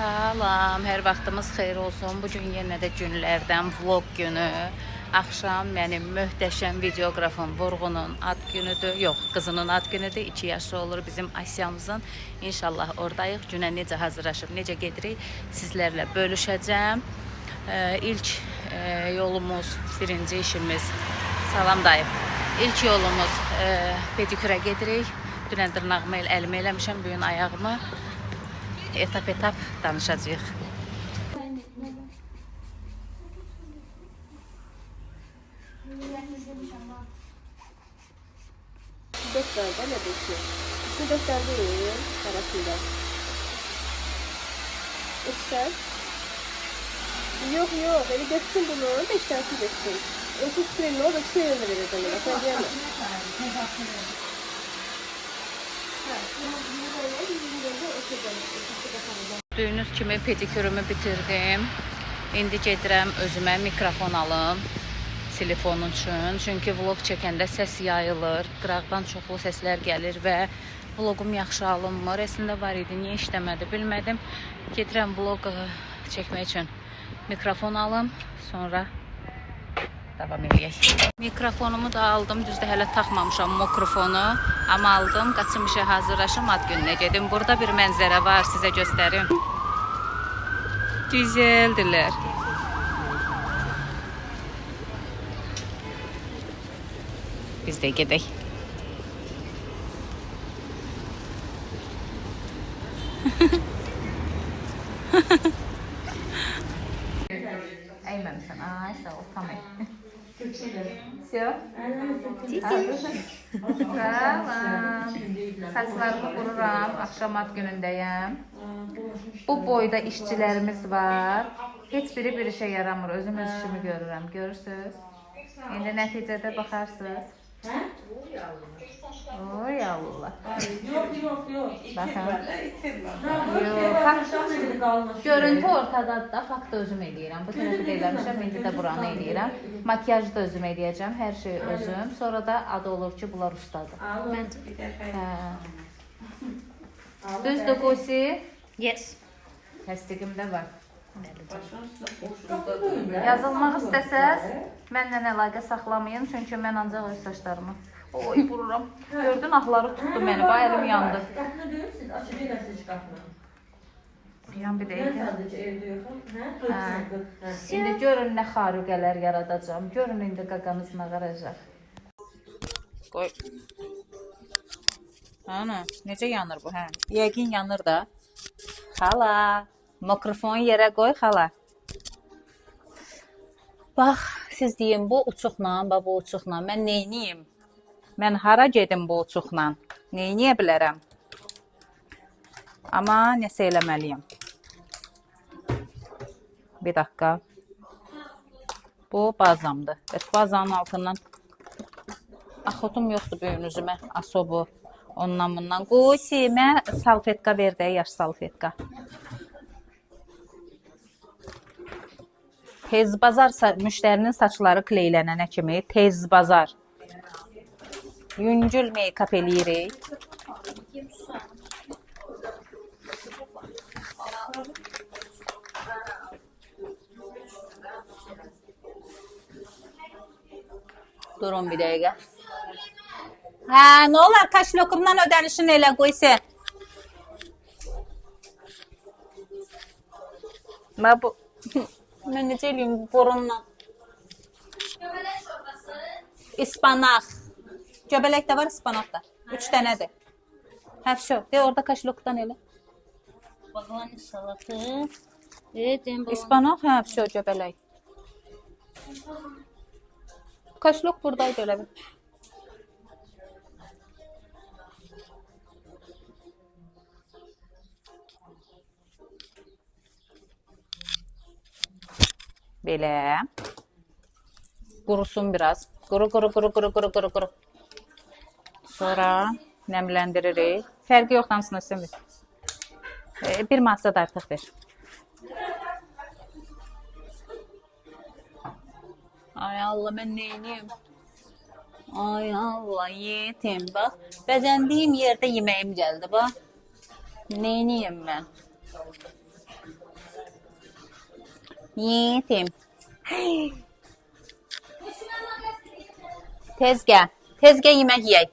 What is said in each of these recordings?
Salam, hər vaxtımız xeyir olsun. Bugün yenə də günlərdən vlog günü. Axşam mənim möhtəşəm videoqrafım Vurğunun ad günüdür. Yox, qızının ad günüdür. 2 yaşı olur bizim Asyamızın. İnşallah oradayıq. Günə necə hazırlaşıb, necə gedirik sizlərlə bölüşəcəm. İlk yolumuz, birinci işimiz. Salam dayı. İlk yolumuz pedikürə gedirik. Dünən dırnağımı əlimə eləmişəm, bugün ayağımı. Etap danışacağıq. Dörtlerde ne bekliyor? İşte dörtlerde yiyor arasında. İşte. Yok. Öyle götürsün bunu. 5 tanesi götürsün. O su spreyini o da spreyini vereceğim. Sen diyemem. Gördüyünüz kimi pedikürümü bitirdim. İndi gedirəm özümə mikrofon alım. Telefonun üçün. Çünki vlog çəkəndə səs yayılır. Qıraqdan çoxlu səslər gəlir və vlogum yaxşı alınmır. Əslində var idi, niyə işləmədi bilmədim. Gedirəm vlog çəkmək üçün mikrofon alım. Sonra davam edək. Mikrofonumu da aldım. Düzdür, hələ taxmamışam mikrofonu. Amma aldım. Qaçım işə hazırlaşım, ad gününə gedim. Burada bir mənzərə var, sizə göstərim. Güzeldirlər. Biz də gedək. Əyməmişsən. Ay, sağ ol, tamam. Все? Salam. Saçlarımı qururam, axşam ad günündəyəm. Bu boyda işçilərimiz var. Heç biri bir işə yaramır. Özüm öz işimi görürəm. Görürsünüz? İndi nəticədə baxarsınız. Oy Allah. Yok. Baxın. Görüntü ortadadır da, fakt özüm eləyirəm. Bu tərəfi də eləmişəm, indi də buranı eləyirəm. Makyajı da özüm eləyəcəm, hər şey özüm. Sonra da adı olur ki, bunlar ustadır. Düzdür Qosi? Yes. Təsdiqim də var. Yazılmaq istəsəz, mənlə əlaqə saxlamayın, çünki mən ancaq öz saçlarımı vururam. Gördün, ahları tutdu məni, bax əlim yandı. Yan bir deyil. İndi görün nə xarüqələr yaradacağım. Görün indi qaqamız nə qaracaq. Qoy. Ana, necə yanır bu, hə? Yəqin yanır da. Xala, mikrofonu yerə qoy, xala. Bax, siz deyin, bu uçuqla, bu uçuqla mən neyniyim? Mən hara gedim bu uçuqla? Neyniyə bilərəm? Amma nəsə eləməliyim. Bir dakika. Bu bazamdır. Bəs bazanın altından axotum yoxdur böyün üzümə. Asobu. Ondan bundan. Qosi, mən salfetka ver də, yaş salfetka. Tez bazar müştərinin saçları kleylənənə kimi tez bazar. Yüngül make-up eləyirik. Durun bir dəqiqə. Hə, nə olar? Kaşlokumdan ödənişini elə qoysa. Bax bu... Mən necə eləyim burunla? İspanaq. Göbələk də var, ispanaq da. 3 dənədir. Hə, şu. De, orada kaşlokdan elə. Bağlani salatı. İspanaq, hə, şu, göbələk. Kaşlok buradaydı elə bir. Belə. Qurusun biraz. Quru. Sonra nəmləndiririk. Fərqi yox, hamısını istəmir. Bir masa da artıq ver. Ay Allah, mən neyniyim? Ay Allah, yetim, bax. Bəzəndiyim yerdə yeməyim gəldi, bax. Neyniyim mən? Yetim. Tez gəl. Tez gəl yemək yeyək.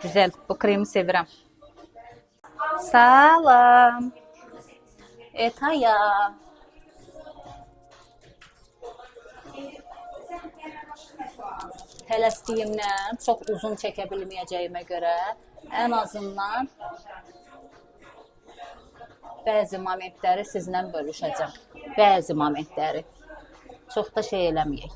Güzel. Bu kremi sevirəm. Salam. Etaya. Tələsdiyimdən çox uzun çəkə bilməyəcəyimə görə ən azından bəzi momentləri sizlə bölüşəcəm. Bəzi momentləri. Çox da şey eləməyək.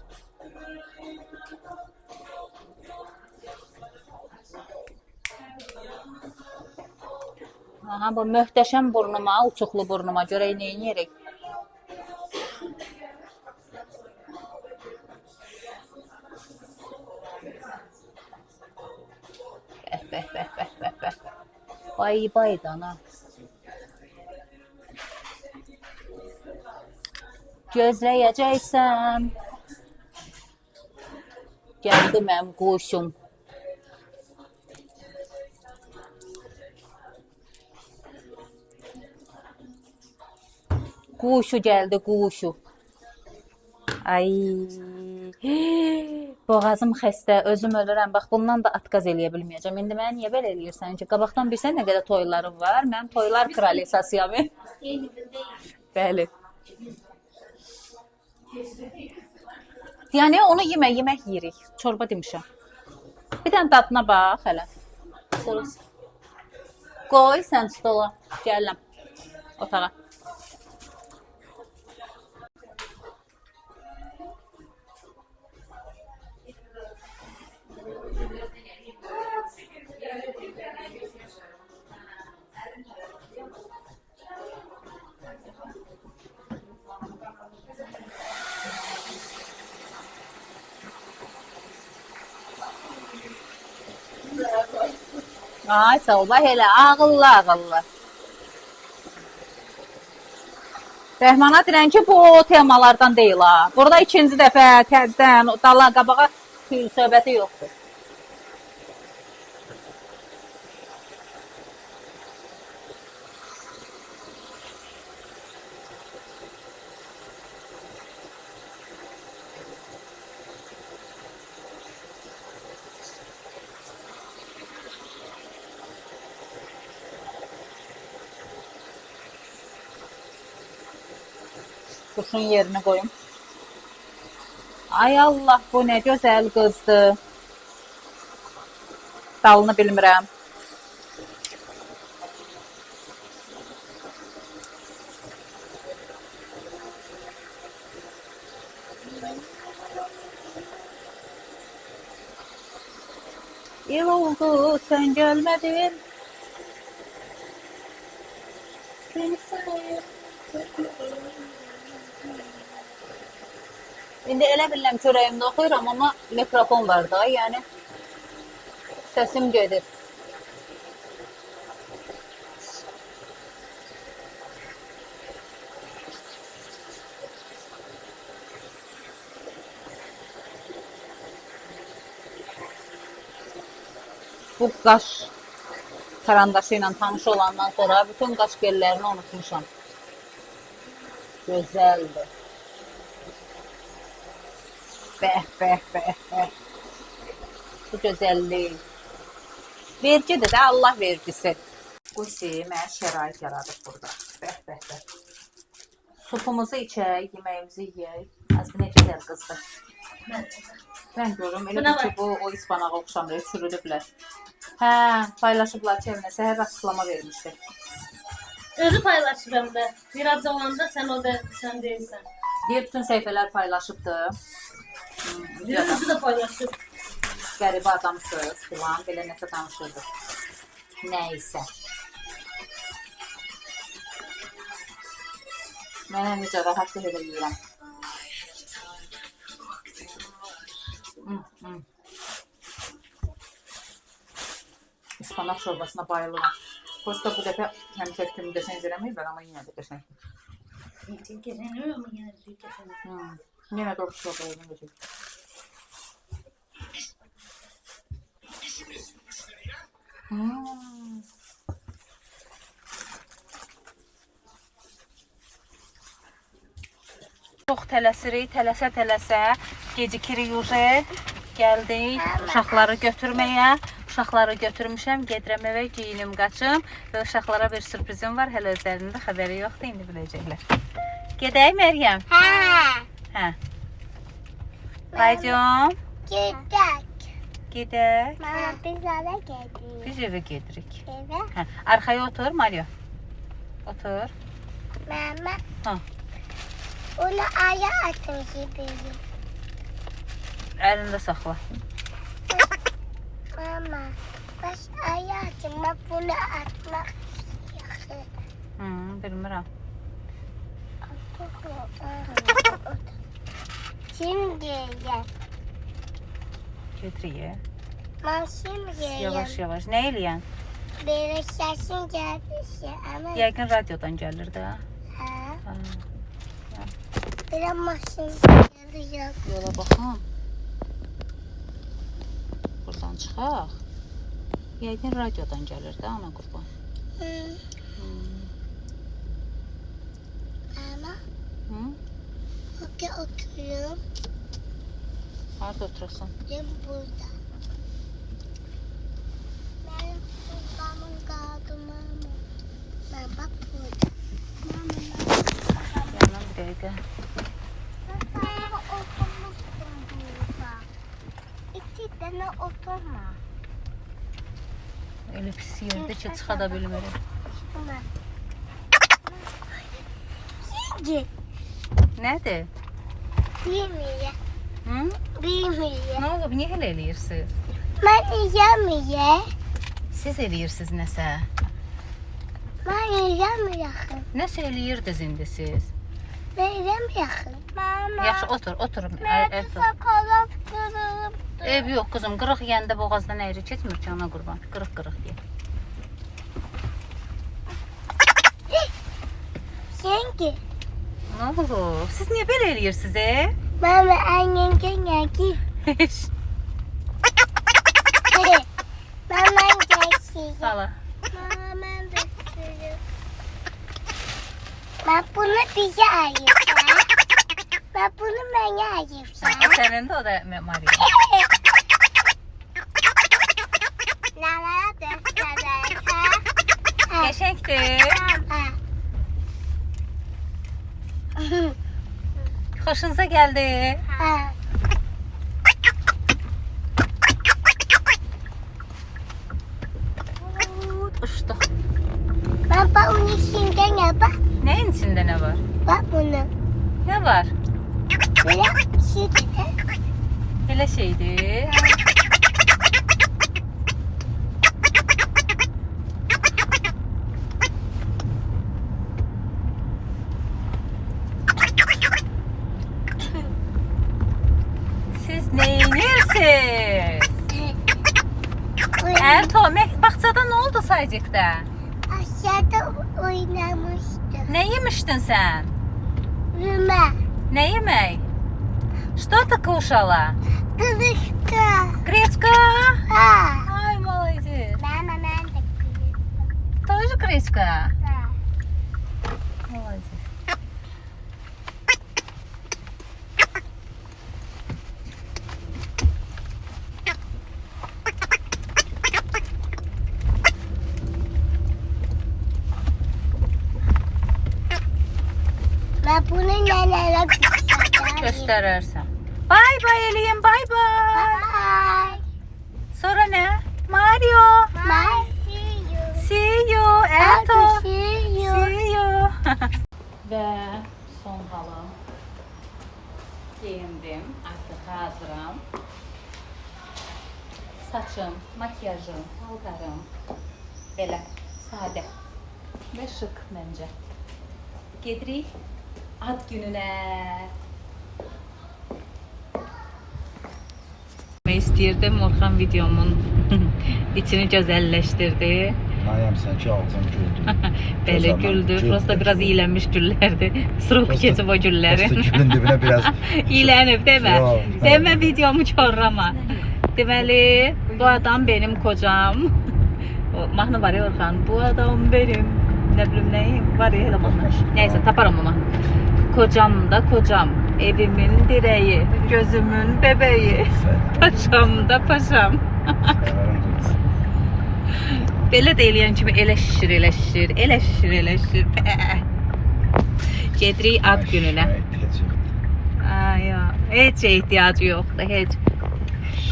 Aha, bu möhtəşəm burnuma, uçuqlu burnuma görə nə edirik? Bəh. Bay dana. Gözləyəcəksən. Gəldi mənim quşum. Quşu gəldi, quşu. Ay. Boğazım xəstə, özüm ölürəm. Bax, bundan da atqaz eləyə bilməyəcəm. İndi mənə niyə belə eləyirsən ki? Qabaqdan bilsən nə qədər toylarım var? Mən toylar kraliçasıyam. Bəli. Yəni onu yemək yeyirik. Çorba demişəm. Bir dənə dadına bax hələ. Qoy sən stola. Gələm otağa. Ay, sağ ol. Bax elə ağıllı. Rəhmana deyirəm ki, bu temalardan deyil ha. Burada ikinci dəfə təzdən dala qabağa söhbəti yoxdur. Quşun yerini qoyum. Ay Allah, bu nə gözəl qızdır. Dalını bilmirəm. İl oldu, sən gəlmədin. Səni sayır. İndi elə bilirəm çörəyimdə oxuyuram, amma mikrofon var da, yəni səsim gedir. Bu qaş karandaşı ilə tanış olandan sonra bütün qaş gellərini unutmuşam. Gözəldir. Bəh. Bu gözəllik. Vergidir də, Allah vergisi. Qusi mənə şərait yaradıb burada. Bəh. Supumuzu içək, yeməyimizi yeyək. Aslında nə gözəl qızdır. Ben görürüm, elə ki bu o ispanağa oxşamır, çürüdüblər. Hə, paylaşıblar ki, evinə səhər açıqlama vermişdi. Özü paylaşır hem de. Biraz zamanda sen o da sen değilsen. Diye bütün səhifələr paylaşıbdı. Özü de paylaşır. Qəribə adamsız filan, belə nəsə danışırdı. Nəysə. Mənə necə rahatlıq edirəm. Ispanak çorbasına bayılıram. Prosta bu dəfə həmişə kimi qəşəng verəməyiblər, amma yenə də qəşəng. Keçenemiyor mu yine bir keçenemiyor? Yenə də oxşu qoyulun qəşəng. Çox tələsirik, tələsə gecikirik uje. Gəldik uşaqları götürməyə. Uşaqları götürmüşəm, gedirəm evə, giyinim, qaçım və uşaqlara bir sürprizim var. Hələ özlərində xəbəri yoxdur, indi biləcəklər. Gedək Məryəm? Hə. Paycım? Gedək. Mama biz eve geldik. Biz evə gedirik. Eve. Hə. Arxaya otur Mario. Otur. Mama. Ha. Onu aya atmış gibi. Əlində saxla. Mama. Baş aya atma bunu atmak yaxşı. Bilmirəm. Şimdi gel. Gedirik. Maşın gel. Yavaş. Nə eləyən? Böyle sesin geldi ama. Yəqin radiodan gəlir də. Ha. Ha. Böyle maşın geliyor. Yola baxım. Buradan çıxaq. Yəqin radiodan gəlir də ana qurban. Ama. Hı? Okey oturuyorum. Harada oturasın? Ben burada. Benim babamın kaldı mama. Ben bak burada. Yandan bir dəqiqə. Sen oturmuşsun burada. İki tane oturma. Elə pis yerdə ki, çıxa da bilmirik. Tamam. Şimdi. Nədir? Bilmiyorum. Hı? Bilmiyorum. Nə olub? Niyə elə eləyirsiniz? Ben yiyemiyorum. Siz eləyirsiniz nəsə. Ben yiyemiyorum. Nəsə eləyirdiniz indi siz? Ben yiyemiyorum. Mama. Yaxşı, otur. Ben sakalım kırılıp. Ev yox qızım, qırıq yəndə boğazdan əyri keçmir ki, ana qurban. Qırıq deyə. Şimdi. Nə olub? Siz niyə belə eləyirsiniz? Mama annen geldi. Mama geldi. Sala. Mama ben de sürüyorum. Ben bunu bize ayıracağım. Ben bunu bana ayıracağım. Sənin də o da Mario. Nana göstereyim. Qəşəngdir. Xoşunuza gəldi. Uçdu. Ben bak onun içinde ne bak? Nəyin içində nə var? Bak bunu. Nə var? Böyle şimdi. Belə şeydir. Siz neyinirsiniz? Erto, bağçada nə oldu saycıqda? Aşağıda oynamıştım. Nə yemişdin sən? Rüme. Nə yemək? Что ты кушала? Kılıçtı. Гречка? Ha. Ay, молодец. Ben de kılıçtı. Тоже гречка? Ha. Молодец. Ben bunu nelere Göstərərsən. Bay bay eləyin, bay bay. Bye. Sonra nə? Mario. Bye. See you. See you. Erto. See you. See you. Və son halım. Geyindim. Artıq hazıram. Saçım, makyajım, paltarım. Belə sadə və şık məncə. Gedirik ad gününə. İstəyirdim Orxan videomun içini gözəlləşdirdi. Ayam sen ki ağzım güldü. Belə güldü. Prosta biraz iylənmiş güllərdi. Sırıq keçib o güllərin. Prosta gülün dibine biraz. İylənib demə. Yox. Demə videomu korlama. Deməli, bu adam benim kocam. O mahnı var ya Orhan. Bu adam benim. Ne bileyim neyim var ya hele mahnı. Neyse taparım o mahnı. Kocam da kocam. Evimin direği. Gözümün bebeği. Paşam da paşam. Belə də eləyən kimi eləşir. Gedirik ad gününə. Ay, heç ehtiyacı yoxdur, heç.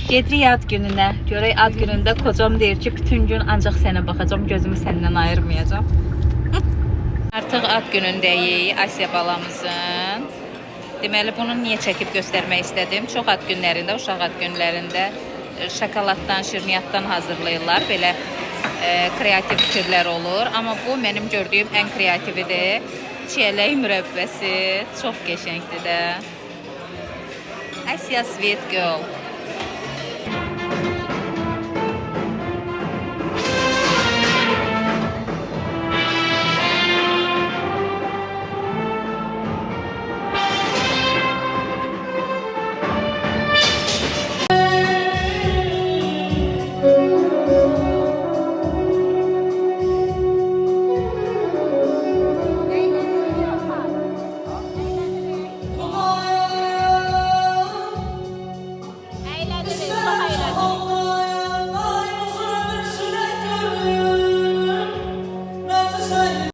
Gedirik ad gününə. Görək ad günündə kocam deyir ki, bütün gün ancaq sənə baxacam, gözümü səndən ayırmayacam. Artıq ad günündəyik Asiya balamızın. Deməli, bunu niyə çəkib göstərmək istədim? Çox ad günlərində, uşaq ad günlərində şokoladdan, şirniyyatdan hazırlayırlar. Belə kreativ fikirlər olur. Amma bu mənim gördüyüm ən kreatividir. Çiyələk mürəbbəsi. Çox qəşəngdir də. Asiya Sweet Girl.